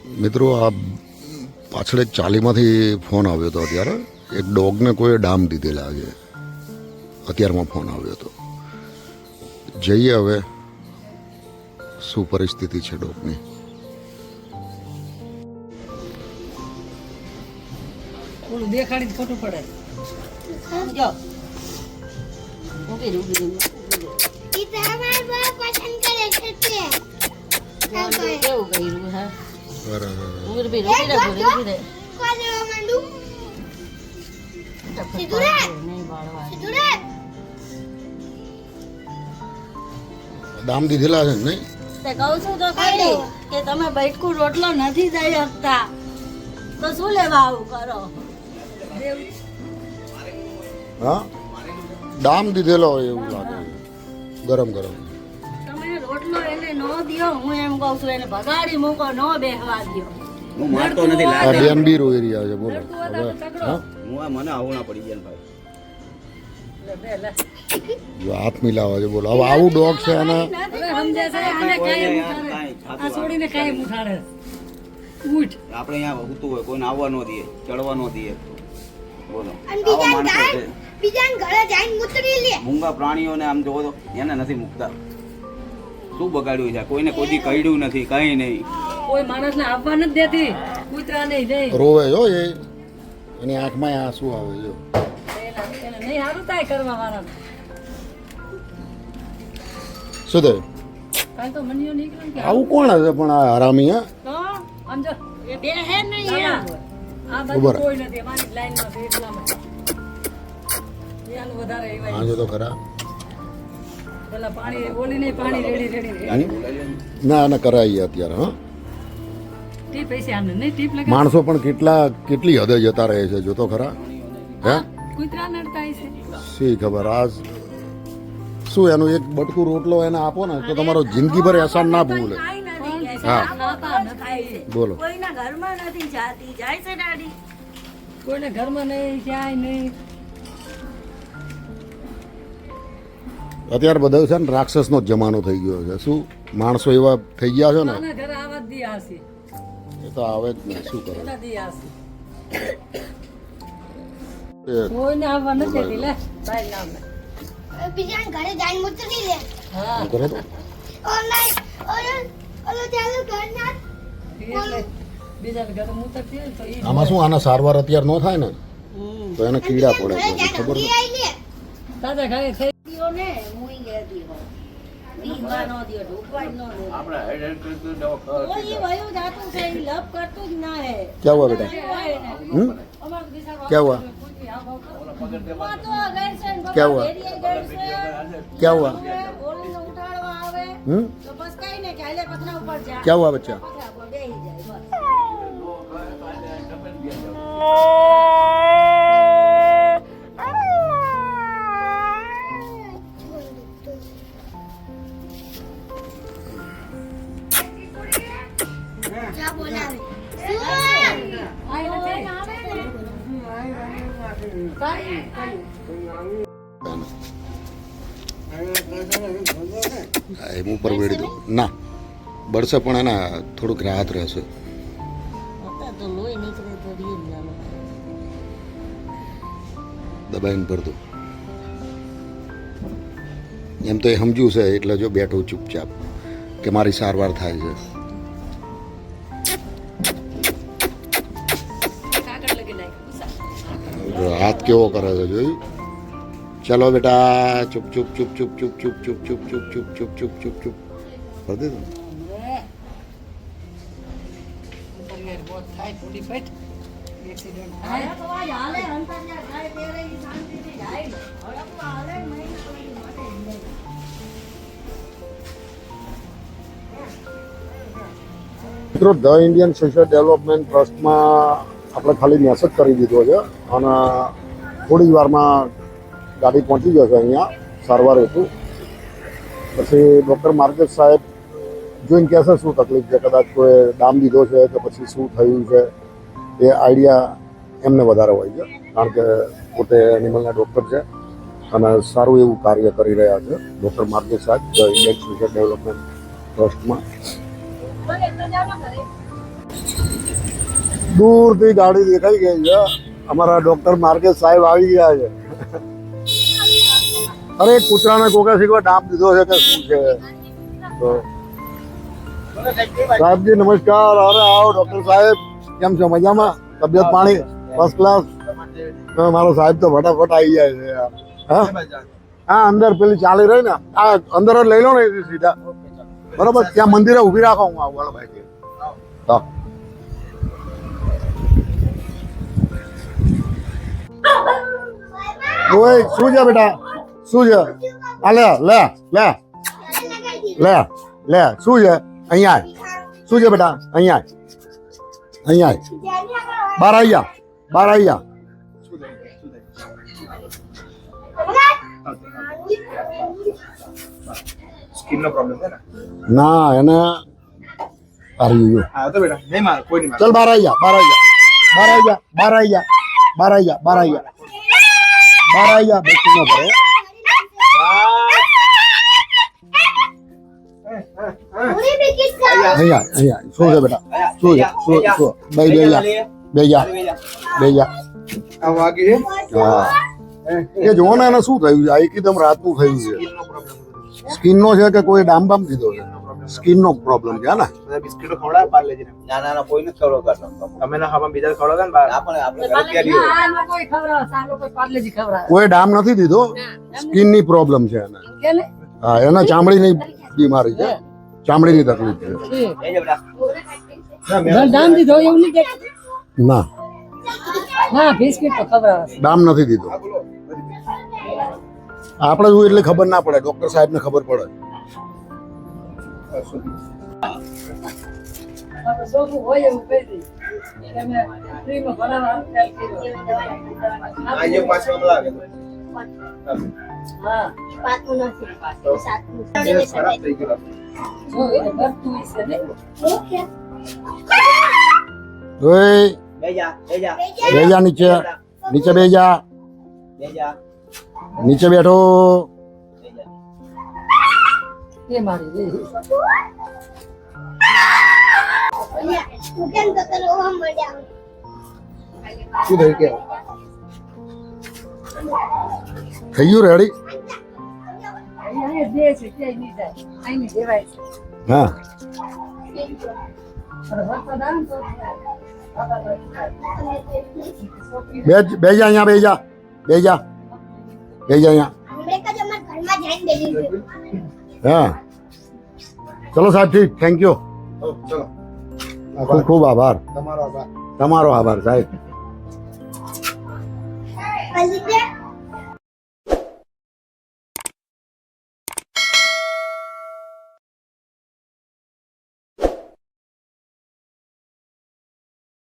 મિત્રો આ પાછળ એક ચાલીમાંથી ફોન આવ્યો હતો. અત્યારે એક ડોગને કોઈ ડામ દીધેલા છે. અત્યારમાં ફોન આવ્યો હતો. જઈએ હવે શું પરિસ્થિતિ છે ડોગની. દેખાડી ખોટું પડે. જો કેવું કર્યું હા ડામ દીધેલા છે નહીં? કહું છું તો ખરી કે તમે બૈઠકું રોટલો નથી દઈ શકતા તો શું લેવા આવું કરો? હા, ડામ દીધેલો હોય એવું લાગે. ગરમ ગરમ તમે રોટલો એને નો દિયો. હું એમ કહું છું એને ભગાડી મૂકો, નો બેહવા દિયો. હું મારતો નથી. આ બેન બી રોઈ રહ્યા છે. બોલો હું મને આવણા પડી ગયા ભાઈ. જો હાથ મિલાવા છે. બોલો હવે આવું ડોગ છે અને સમજે છે આને કાંઈ આ છોડીને કાંઈ ઉઠાડે. ઉઠ આપણે અહીંયા ઉતું હોય કોઈને આવવા ન દઈએ, ચડવા ન દઈએ. બોલો મૂંગા પ્રાણીઓને આમ જોવો તો એને નથી મૂકતા. શું બગાડ્યું છે? કોઈને કોઈ કહ્યું નથી, કઈ નહીં. કોઈ માણસને આવવા નથી દેતી. કૂતરા નહીં દે રોવે જો એ એની આંખમાં આંસુ આવે જો. એને નહીં હારું થાય કરવા વાળા. શું થયું? કાલ તો મનિયો નીકળ્યો કે આવું કોણ હશે પણ આ હરામી? હા, તો સમજો એ બે હે નહીં આ બાજુ ઉભો કોઈ નથી. અમારી લાઈનમાં છે એટલામાં એનું વધારે એવાય. હા જો તો ખરા. પેલા પાણી ઓલી નહીં પાણી રેડી ના ના કરાઈએ અત્યારે. હા, ટીપ પૈસે આને નહીં ટીપ લગાવ. માણસો પણ કેટલી હદે જતા રહે છે જો તો ખરા. હે કૂતરા નડતા છે. શી ખબર. આ શું એનું એક બટકું રોટલો એને આપો ને તો તમારો જિંદગીભર એહસાન ના ભૂલે. હા બોલો. કોઈના ઘરમાં નથી જાતી. જાય છે દાડી કોઈને ઘરમાં નહીં જાય નહીં. અત્યારે બધું છે ને રાક્ષસનો જ જમાનો થઈ ગયો છે. શું માણસો એવા થઈ ગયા છે ને આના ઘરે આવા જ દી આવશે. એ તો આવે જ ને. શું કરે બધા દી આવશે. એ કોઈને આવવા નથી દેતી. લે બાય નામ બીજા ઘરે જઈને મુતરી લે. હા શું કરે તો ઓલો ચાલુ ઘરના એટલે બીજા ઘરે મૂતરતી હોય તો ઈ આમાં શું આના સારવાર અત્યારે ન થાય ને તો એને કીડા પડે છે. ખબર ને? તાજા ઘરે થઈ દીઓ ને મુઈ ગેતી હો. ઈવા નો દિયો ઢોકવાય નો દે. આપણે હેડ દવા કોઈ વયું જાતું છે ઈ લપ કરતું જ ના હે. क्या हुआ बेटा? हम्म? અમાર દિશા क्या हुआ? क्या हुआ? क्या हुआ? ઓલીને ઉઠાડવા આવે हम्म? તો બસ કઈ ને કે હાલે પથરા ઉપર જા. क्या हुआ बच्चा? પથરા ઉપર બેહી જાય બસ. જા બોલાવે. એમ ઉપર વેડી દો. ના બળશે પણ એના થોડુંક રાહત રહેશે. તો લોહી નીકળે તો રીલ જાનો. દબાઈને ભર દો. એમ તો એ સમજ્યું છે એટલે જો બેઠો ચૂપચાપ કે મારી સારવાર થાય છે. કાગળ લગી નાખ ઉસા. જો હાથ કેવો કરે છે જોયું? ચલો બેટા ચૂપ ચૂપ ચૂપ ચૂપ ચૂપ ચૂપ ચૂપ ચૂપ ચૂપ ચૂપ ચૂપ ચૂપ ચૂપ ચૂપ ભર દે. અંતરિયાર બોત થાય થોડી ફટ એક્સિડન્ટ થાય તો આ હાલે અંતરિયાર થાય તેરે ઈ શાંતિથી જાય ને. હવે તો હાલે મહિના પછી માટે મિત્રો ધ ઇન્ડિયન સોશિયલ ડેવલપમેન્ટ ટ્રસ્ટમાં આપણે ખાલી મેસેજ કરી દીધો છે અને થોડી જ વારમાં ગાડી પહોંચી જશે અહીંયા સારવાર હેતુ. પછી ડૉક્ટર માર્કેટ સાહેબ જોઈને કહેશે શું તકલીફ છે. કદાચ કોઈ ડામ દીધો છે કે પછી શું થયું છે એ આઈડિયા એમને વધારે હોય છે કારણ કે પોતે એનિમલના ડૉક્ટર છે અને સારું એવું કાર્ય કરી રહ્યા છે ડૉક્ટર માર્કેટ સાહેબ ધ ઇન્ડિયન સોશિયલ ડેવલપમેન્ટ ટ્રસ્ટમાં. દૂરથી ગાડી દેખાઈ ગઈ છે. અમારા ડોક્ટર માર્કેટ સાહેબ આવી ગયા છે. અરે કૂતરાને કોકે શીખવા ડાપ દીધો છે કે શું છે? તો સાહેબજી નમસ્કાર. અરે આવો ડોક્ટર સાહેબ, કેમ છો? મજામાં? તબિયત પાણી ફર્સ્ટ ક્લાસ? મારો સાહેબ તો ફટાફટ આવી જાય છે યાર. હા હા, અંદર પેલી ચાલી રહી ને, આ અંદર જ લઈ લો ને સીધા. બરોબર, ત્યાં મંદિરે ઊભી રાખો, હું આવું. ભાઈ હા. ઓય શું છે બેટા? શું છે? આ લે લે લે લે લે, શું છે? અહીંયા આય. શું છે બેટા? અહીંયા આય. અહીંયા આય. બહાર આવી જા, બહાર આવી જા. સ્કિનનો પ્રોબ્લેમ છે ને? ના, એને આવી ગયું. હા તો બેટા નહીં માર, કોઈ નહીં માર. ચલ બહાર આવી જા, બહાર આવી જા, બહાર આવી જા, બહાર આવી જા, બહાર આવી જા, બહાર આવી જા, બહાર આવી જા. બેસી ન પડે. પૂરી બિસ્કિટ ખાઓ. અહીંયા અહીંયા શું છે બેટા? શું છે? શું શું? બે જા, બે જા, બે જા. આ વાગી છે? હા, એ જો ને એને શું થયું છે? આ એકદમ રાતનું થયું છે. સ્કિનનો પ્રોબ્લેમ છે. સ્કિનનો છે કે કોઈ ડામ બામ દીધો છે? સ્કિનનો પ્રોબ્લેમ છે ને? બધા બિસ્કિટો ખવડાવે પાર્લેજીને. ના ના ના, કોઈને જ ખવડાવતા તમે ના ખાવા બીજા ખવડાવતા ને બહાર. આપણે આપણે પાર્લેજી ના, આમાં કોઈ ખવડાવે, સાલો કોઈ પાર્લેજી ખવડાવે. કોઈ ડામ નથી દીધો. સ્કિનની પ્રોબ્લેમ છે એને. કે ને? હા, એને ચામડીની બીમારી છે, ચામડીની તકલીફ છે. દામ દીધો એવું નહીં દેખાતું? ના, ના, બિસ્કિટ તો ખવડાવે. ડામ નથી દીધો. આપણે જોયું એટલે ખબર ના પડે, ડોક્ટર સાહેબને ખબર પડે. આપણે ચોખ્ખું હોય એવું કહી દઈએ. કે અમે ફ્રીમાં ભરાવા આપતા આ જે પાછળ લાગે હા, પાંચમું નથી. સાતમું. એ ખરાબ થઈ ગયું. જો એને ભરતું હશે ને. ઓકે. ઓય, બેજા બેજા બે જા નીચે, નીચે બે જા, બેજા નીચે બેઠો. એ મારી રે. હું કેમ તો તને ઓવા મળ્યા. શું થયું કે? થઈ ગયું રેડી? અહીંયા જે છે તે નહીં જાય. અહીંની દેવાય છે. હા, અને વરસાદ આવે ને તો બે જા અહીંયા, બે જા, બે જા, બે જા અહીંયા. હમણાં જ અમારા ઘરમાં જઈને બેસી ગયું. હા, ચલો સાહેબ, ઠીક, થેન્ક યુ. ચલો ખૂબ ખૂબ આભાર. તમારો આભાર. તમારો આભાર સાહેબ. પછી